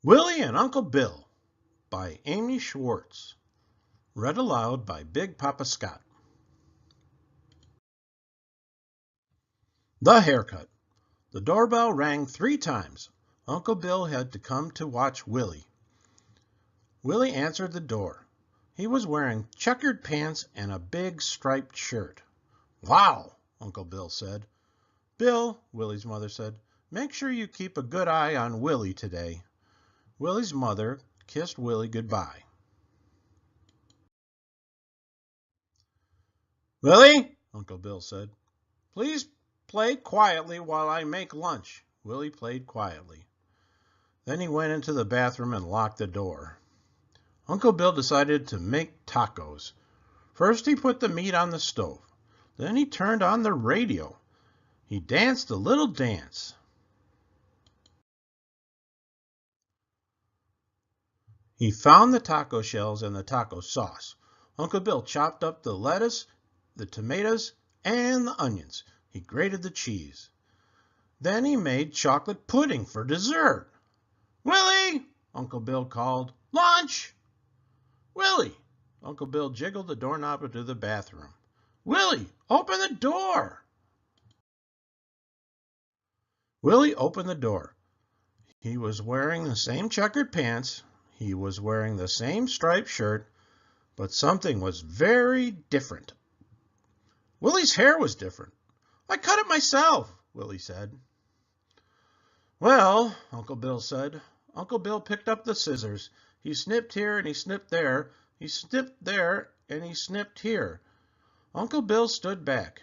Willie and Uncle Bill by Amy Schwartz. Read aloud by Big Papa Scott. The haircut. The doorbell rang 3 times. Uncle Bill had to come to watch Willie. Willie answered the door. He was wearing checkered pants and a big striped shirt. "Wow," Uncle Bill said. "Bill," Willie's mother said, "make sure you keep a good eye on Willie today." Willie's mother kissed Willie goodbye. "Willie," Uncle Bill said, "please play quietly while I make lunch." Willie played quietly. Then he went into the bathroom and locked the door. Uncle Bill decided to make tacos. First he put the meat on the stove. Then he turned on the radio. He danced a little dance. He found the taco shells and the taco sauce. Uncle Bill chopped up the lettuce, the tomatoes, and the onions. He grated the cheese. Then he made chocolate pudding for dessert. "Willie!" Uncle Bill called. "Lunch!" "Willie!" Uncle Bill jiggled the doorknob into the bathroom. "Willie, open the door!" Willie opened the door. He was wearing the same checkered pants. He was wearing the same striped shirt, but something was very different. Willie's hair was different. "I cut it myself," Willie said. "Well," Uncle Bill said. Uncle Bill picked up the scissors. He snipped here and he snipped there. He snipped there and he snipped here. Uncle Bill stood back.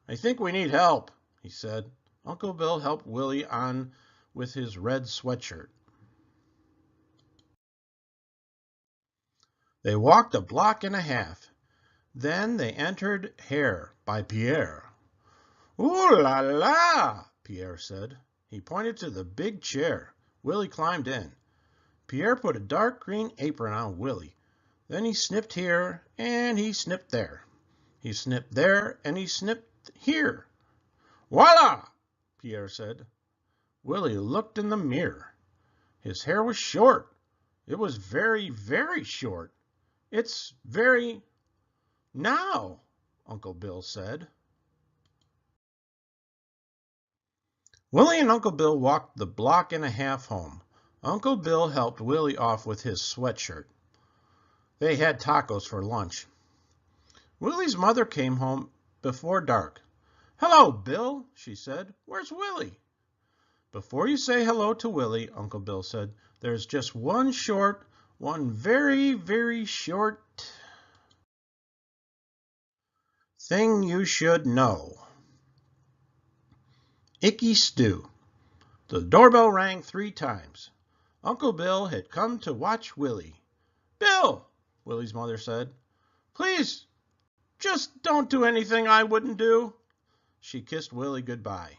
"I think we need help," he said. Uncle Bill helped Willie on with his red sweatshirt. They walked a block and a half. Then they entered Hair by Pierre. "Ooh la la!" Pierre said. He pointed to the big chair. Willie climbed in. Pierre put a dark green apron on Willie. Then he snipped here and he snipped there. He snipped there and he snipped here. "Voila!" Pierre said. Willie looked in the mirror. His hair was short. It was very, very short. "It's very now," Uncle Bill said. Willie and Uncle Bill walked the block and a half home. Uncle Bill helped Willie off with his sweatshirt. They had tacos for lunch. Willie's mother came home before dark. "Hello, Bill," she said. "Where's Willie?" "Before you say hello to Willie," Uncle Bill said, "there's just one very, very short thing you should know. Icky stew." The doorbell rang 3 times. Uncle Bill had come to watch Willie. "Bill," Willie's mother said, "please, just don't do anything I wouldn't do." She kissed Willie goodbye.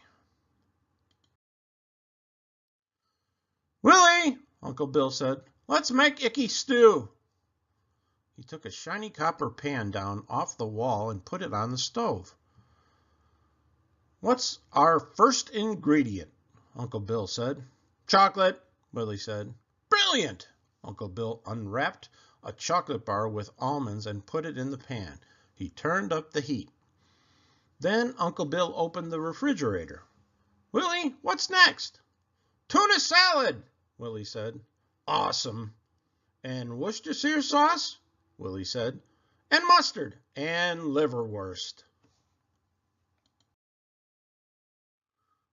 "Willie," Uncle Bill said, "let's make icky stew." He took a shiny copper pan down off the wall and put it on the stove. "What's our first ingredient?" Uncle Bill said. "Chocolate," Willie said. "Brilliant!" Uncle Bill unwrapped a chocolate bar with almonds and put it in the pan. He turned up the heat. Then Uncle Bill opened the refrigerator. "Willie, what's next?" "Tuna salad," Willie said. "Awesome." "And Worcestershire sauce," Willie said. "And mustard and liverwurst."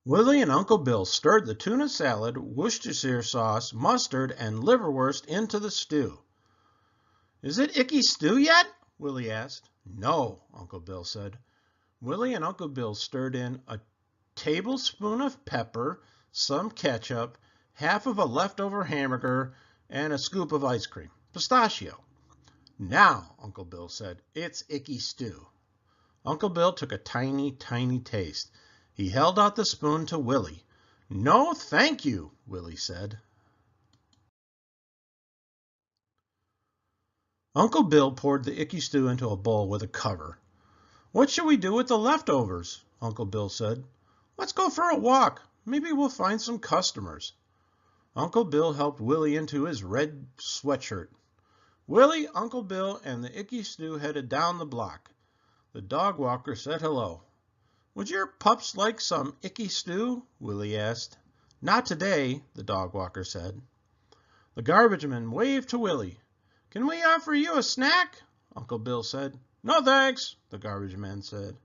Willie and Uncle Bill stirred the tuna salad, Worcestershire sauce, mustard, and liverwurst into the stew. "Is it icky stew yet?" Willie asked. "No," Uncle Bill said. Willie and Uncle Bill stirred in a tablespoon of pepper, some ketchup, half of a leftover hamburger, and a scoop of ice cream, pistachio. "Now," Uncle Bill said, "it's icky stew." Uncle Bill took a tiny, tiny taste. He held out the spoon to Willie. "No, thank you," Willie said. Uncle Bill poured the icky stew into a bowl with a cover. "What should we do with the leftovers?" Uncle Bill said. "Let's go for a walk. Maybe we'll find some customers." Uncle Bill helped Willie into his red sweatshirt. Willie, Uncle Bill, and the Icky Stew headed down the block. The dog walker said hello. "Would your pups like some Icky Stew?" Willie asked. "Not today," the dog walker said. The garbage man waved to Willie. "Can we offer you a snack?" Uncle Bill said. "No thanks," the garbage man said.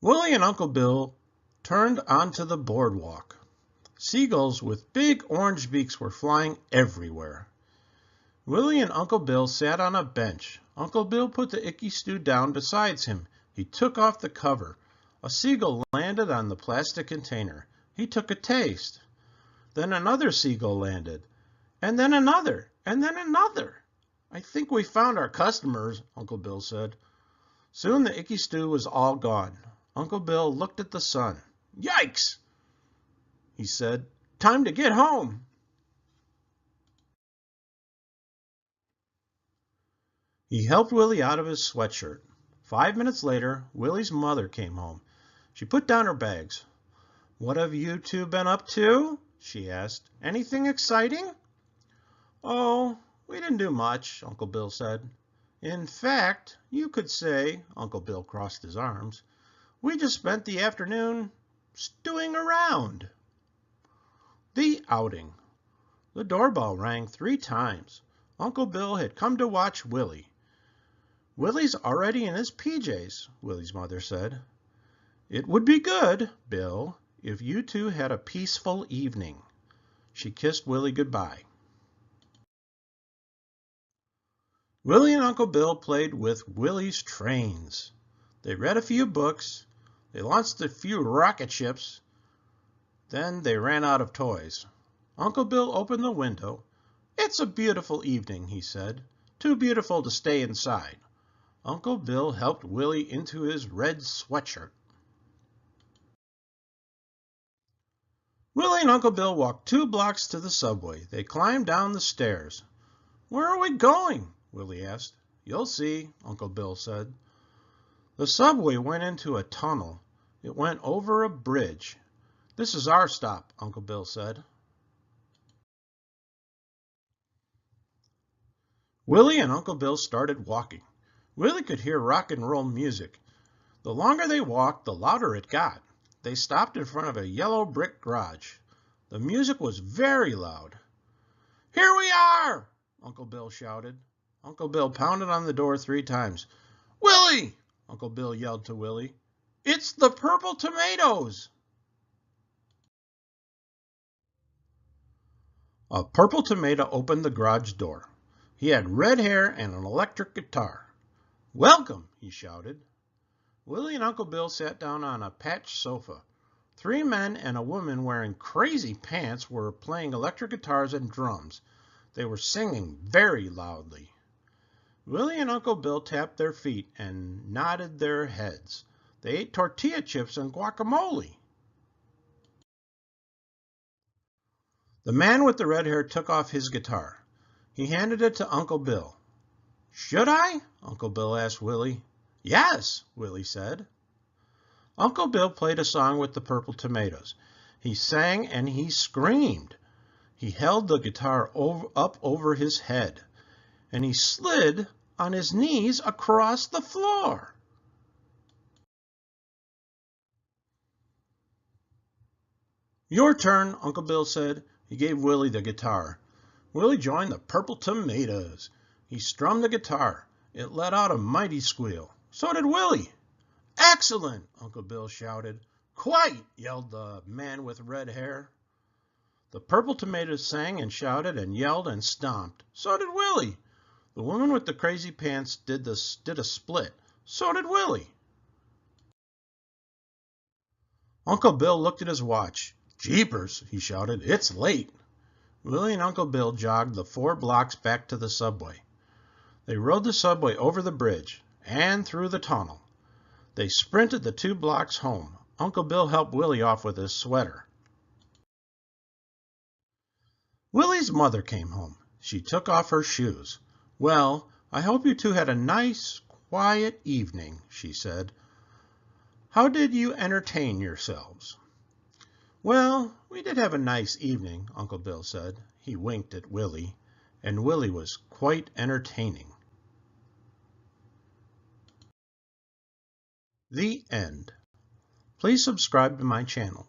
Willie and Uncle Bill turned onto the boardwalk. Seagulls with big orange beaks were flying everywhere. Willie and Uncle Bill sat on a bench. Uncle Bill put the Icky Stew down beside him. He took off the cover. A seagull landed on the plastic container. He took a taste. Then another seagull landed. And then another. And then another. "I think we found our customers," Uncle Bill said. Soon the Icky Stew was all gone. Uncle Bill looked at the sun. "Yikes!" he said. "Time to get home." He helped Willie out of his sweatshirt. 5 minutes later, Willie's mother came home. She put down her bags. "What have you two been up to?" she asked. "Anything exciting?" "Oh, we didn't do much," Uncle Bill said. "In fact, you could say," Uncle Bill crossed his arms, "we just spent the afternoon stewing around." The outing. The doorbell rang 3 times. Uncle Bill had come to watch Willie. "Willie's already in his PJs," Willie's mother said. "It would be good, Bill, if you two had a peaceful evening." She kissed Willie goodbye. Willie and Uncle Bill played with Willie's trains. They read a few books. They launched a few rocket ships. Then they ran out of toys. Uncle Bill opened the window. "It's a beautiful evening," he said. "Too beautiful to stay inside." Uncle Bill helped Willie into his red sweatshirt. Willie and Uncle Bill walked 2 blocks to the subway. They climbed down the stairs. "Where are we going?" Willie asked. "You'll see," Uncle Bill said. The subway went into a tunnel. It went over a bridge. "This is our stop," Uncle Bill said. Willie and Uncle Bill started walking. Willie could hear rock and roll music. The longer they walked, the louder it got. They stopped in front of a yellow brick garage. The music was very loud. "Here we are!" Uncle Bill shouted. Uncle Bill pounded on the door 3 times. "Willie!" Uncle Bill yelled to Willie. "It's the Purple Tomatoes!" A purple tomato opened the garage door. He had red hair and an electric guitar. "Welcome!" he shouted. Willie and Uncle Bill sat down on a patch sofa. 3 men and a woman wearing crazy pants were playing electric guitars and drums. They were singing very loudly. Willie and Uncle Bill tapped their feet and nodded their heads. They ate tortilla chips and guacamole. The man with the red hair took off his guitar. He handed it to Uncle Bill. "Should I?" Uncle Bill asked Willie. "Yes," Willie said. Uncle Bill played a song with the purple tomatoes. He sang and he screamed. He held the guitar up over his head, and he slid on his knees across the floor. "Your turn," Uncle Bill said. He gave Willie the guitar. Willie joined the purple tomatoes. He strummed the guitar. It let out a mighty squeal. So did Willie. "Excellent!" Uncle Bill shouted. "Quite!" yelled the man with red hair. The purple tomatoes sang and shouted and yelled and stomped. So did Willie. The woman with the crazy pants did a split. So did Willie. Uncle Bill looked at his watch. "Jeepers," he shouted. "It's late." Willie and Uncle Bill jogged the 4 blocks back to the subway. They rode the subway over the bridge and through the tunnel. They sprinted the 2 blocks home. Uncle Bill helped Willie off with his sweater. Willie's mother came home. She took off her shoes. "Well, I hope you two had a nice, quiet evening," she said. "How did you entertain yourselves?" Well, we did have a nice evening, Uncle Bill said. He winked at Willie, and Willie was quite entertaining. The end. Please subscribe to my channel.